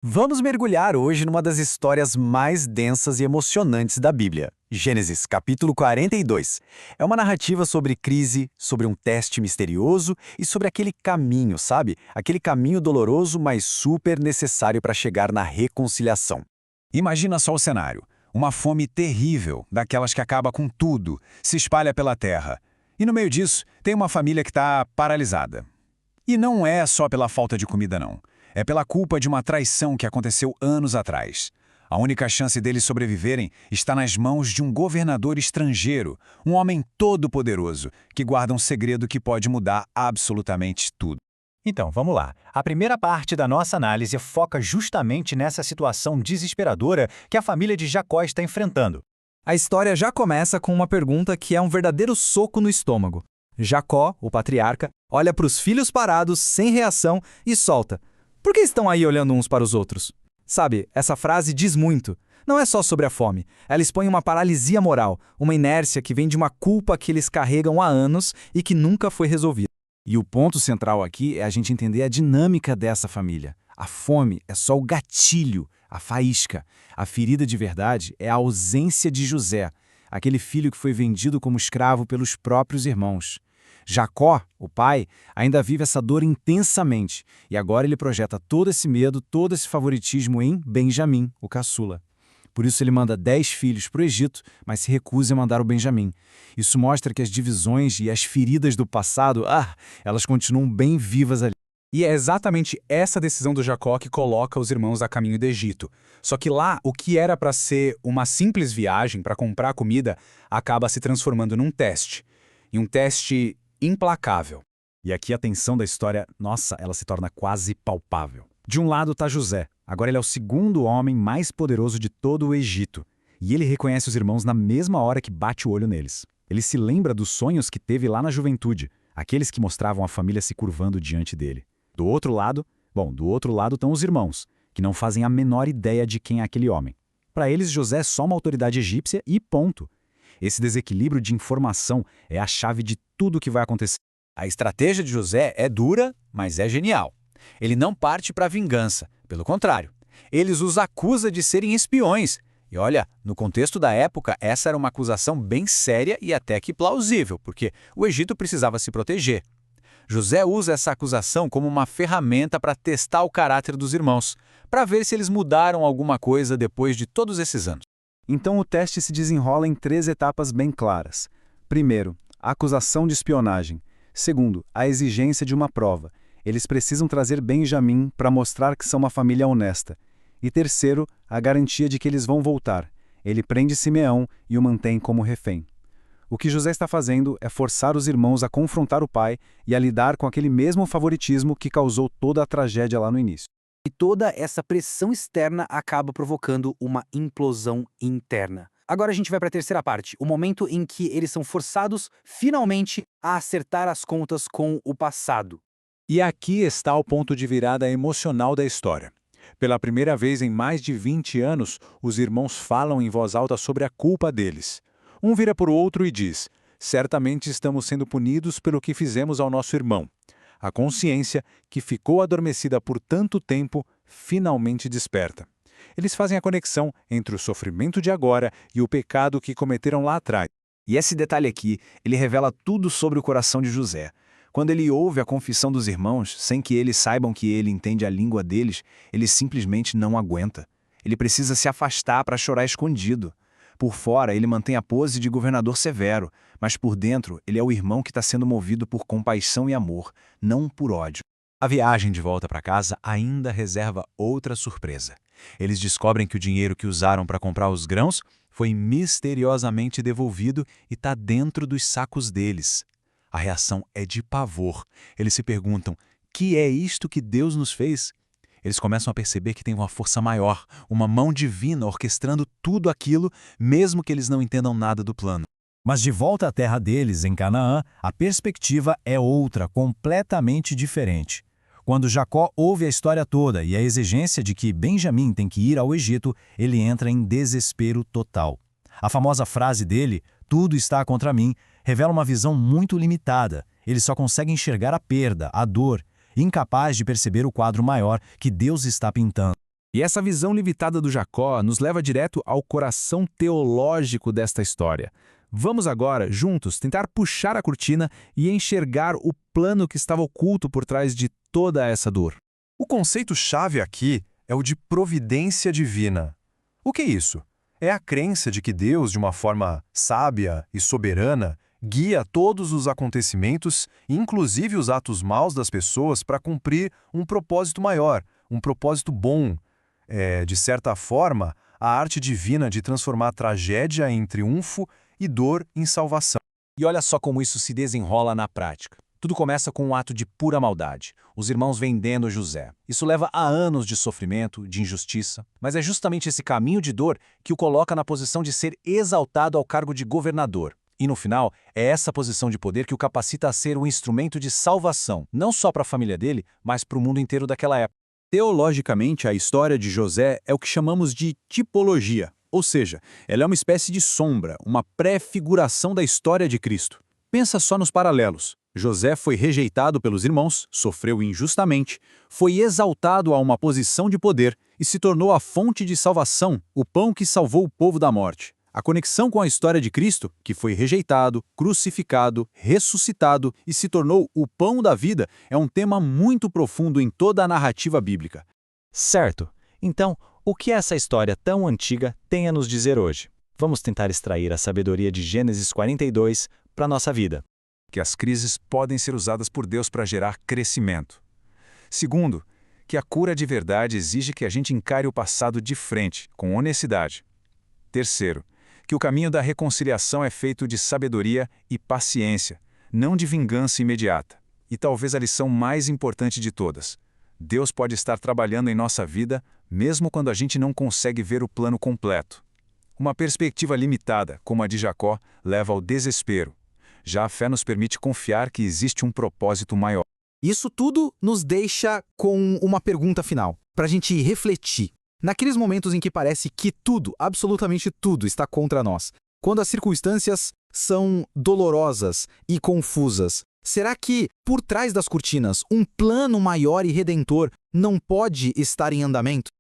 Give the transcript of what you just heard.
Vamos mergulhar hoje numa das histórias mais densas e emocionantes da Bíblia, Gênesis, capítulo 42. É uma narrativa sobre crise, sobre um teste misterioso e sobre aquele caminho, sabe? Aquele caminho doloroso, mas super necessário para chegar na reconciliação. Imagina só o cenário. Uma fome terrível, daquelas que acaba com tudo, se espalha pela terra. E no meio disso, tem uma família que está paralisada. E não é só pela falta de comida, não. É pela culpa de uma traição que aconteceu anos atrás. A única chance deles sobreviverem está nas mãos de um governador estrangeiro, um homem todo-poderoso, que guarda um segredo que pode mudar absolutamente tudo. Então, vamos lá. A primeira parte da nossa análise foca justamente nessa situação desesperadora que a família de Jacó está enfrentando. A história já começa com uma pergunta que é um verdadeiro soco no estômago. Jacó, o patriarca, olha para os filhos parados, sem reação, e solta: "Por que estão aí olhando uns para os outros?" Sabe, essa frase diz muito. Não é só sobre a fome. Ela expõe uma paralisia moral, uma inércia que vem de uma culpa que eles carregam há anos e que nunca foi resolvida. E o ponto central aqui é a gente entender a dinâmica dessa família. A fome é só o gatilho, a faísca. A ferida de verdade é a ausência de José, aquele filho que foi vendido como escravo pelos próprios irmãos. Jacó, o pai, ainda vive essa dor intensamente, e agora ele projeta todo esse medo, todo esse favoritismo em Benjamim, o caçula. Por isso ele manda 10 filhos para o Egito, mas se recusa a mandar o Benjamim. Isso mostra que as divisões e as feridas do passado, elas continuam bem vivas ali. E é exatamente essa decisão do Jacó que coloca os irmãos a caminho do Egito. Só que lá, o que era para ser uma simples viagem para comprar comida, acaba se transformando num teste. E um teste implacável. E aqui a tensão da história, ela se torna quase palpável. De um lado está José. Agora ele é o segundo homem mais poderoso de todo o Egito. E ele reconhece os irmãos na mesma hora que bate o olho neles. Ele se lembra dos sonhos que teve lá na juventude, aqueles que mostravam a família se curvando diante dele. Do outro lado estão os irmãos, que não fazem a menor ideia de quem é aquele homem. Para eles, José é só uma autoridade egípcia e ponto. Esse desequilíbrio de informação é a chave de tudo o que vai acontecer. A estratégia de José é dura, mas é genial. Ele não parte para a vingança, pelo contrário. Ele os acusa de serem espiões. E olha, no contexto da época, essa era uma acusação bem séria e até que plausível, porque o Egito precisava se proteger. José usa essa acusação como uma ferramenta para testar o caráter dos irmãos, para ver se eles mudaram alguma coisa depois de todos esses anos. Então o teste se desenrola em 3 etapas bem claras. Primeiro, a acusação de espionagem. Segundo, a exigência de uma prova. Eles precisam trazer Benjamim para mostrar que são uma família honesta. E terceiro, a garantia de que eles vão voltar. Ele prende Simeão e o mantém como refém. O que José está fazendo é forçar os irmãos a confrontar o pai e a lidar com aquele mesmo favoritismo que causou toda a tragédia lá no início. E toda essa pressão externa acaba provocando uma implosão interna. Agora a gente vai para a terceira parte, o momento em que eles são forçados, finalmente, a acertar as contas com o passado. E aqui está o ponto de virada emocional da história. Pela primeira vez em mais de 20 anos, os irmãos falam em voz alta sobre a culpa deles. Um vira para o outro e diz: "Certamente estamos sendo punidos pelo que fizemos ao nosso irmão." A consciência, que ficou adormecida por tanto tempo, finalmente desperta. Eles fazem a conexão entre o sofrimento de agora e o pecado que cometeram lá atrás. E esse detalhe aqui, ele revela tudo sobre o coração de José. Quando ele ouve a confissão dos irmãos, sem que eles saibam que ele entende a língua deles, ele simplesmente não aguenta. Ele precisa se afastar para chorar escondido. Por fora, ele mantém a pose de governador severo, mas por dentro, ele é o irmão que está sendo movido por compaixão e amor, não por ódio. A viagem de volta para casa ainda reserva outra surpresa. Eles descobrem que o dinheiro que usaram para comprar os grãos foi misteriosamente devolvido e está dentro dos sacos deles. A reação é de pavor. Eles se perguntam: que é isto que Deus nos fez? Eles começam a perceber que tem uma força maior, uma mão divina orquestrando tudo aquilo, mesmo que eles não entendam nada do plano. Mas de volta à terra deles, em Canaã, a perspectiva é outra, completamente diferente. Quando Jacó ouve a história toda e a exigência de que Benjamim tem que ir ao Egito, ele entra em desespero total. A famosa frase dele, "tudo está contra mim", revela uma visão muito limitada. Ele só consegue enxergar a perda, a dor, incapaz de perceber o quadro maior que Deus está pintando. E essa visão limitada do Jacó nos leva direto ao coração teológico desta história. Vamos agora, juntos, tentar puxar a cortina e enxergar o plano que estava oculto por trás de toda essa dor. O conceito-chave aqui é o de providência divina. O que é isso? É a crença de que Deus, de uma forma sábia e soberana, guia todos os acontecimentos, inclusive os atos maus das pessoas, para cumprir um propósito maior, um propósito bom. De certa forma, a arte divina de transformar tragédia em triunfo e dor em salvação. E olha só como isso se desenrola na prática. Tudo começa com um ato de pura maldade. Os irmãos vendendo José. Isso leva a anos de sofrimento, de injustiça, mas é justamente esse caminho de dor que o coloca na posição de ser exaltado ao cargo de governador. E no final, é essa posição de poder que o capacita a ser um instrumento de salvação, não só para a família dele, mas para o mundo inteiro daquela época. Teologicamente, a história de José é o que chamamos de tipologia, ou seja, ela é uma espécie de sombra, uma pré-figuração da história de Cristo. Pensa só nos paralelos. José foi rejeitado pelos irmãos, sofreu injustamente, foi exaltado a uma posição de poder e se tornou a fonte de salvação, o pão que salvou o povo da morte. A conexão com a história de Cristo, que foi rejeitado, crucificado, ressuscitado e se tornou o pão da vida, é um tema muito profundo em toda a narrativa bíblica. Certo. Então, o que essa história tão antiga tem a nos dizer hoje? Vamos tentar extrair a sabedoria de Gênesis 42 para a nossa vida. Que as crises podem ser usadas por Deus para gerar crescimento. Segundo, que a cura de verdade exige que a gente encare o passado de frente, com honestidade. Terceiro, que o caminho da reconciliação é feito de sabedoria e paciência, não de vingança imediata. E talvez a lição mais importante de todas: Deus pode estar trabalhando em nossa vida, mesmo quando a gente não consegue ver o plano completo. Uma perspectiva limitada, como a de Jacó, leva ao desespero. Já a fé nos permite confiar que existe um propósito maior. Isso tudo nos deixa com uma pergunta final, para a gente refletir. Naqueles momentos em que parece que tudo, absolutamente tudo, está contra nós, quando as circunstâncias são dolorosas e confusas, será que, por trás das cortinas, um plano maior e redentor não pode estar em andamento?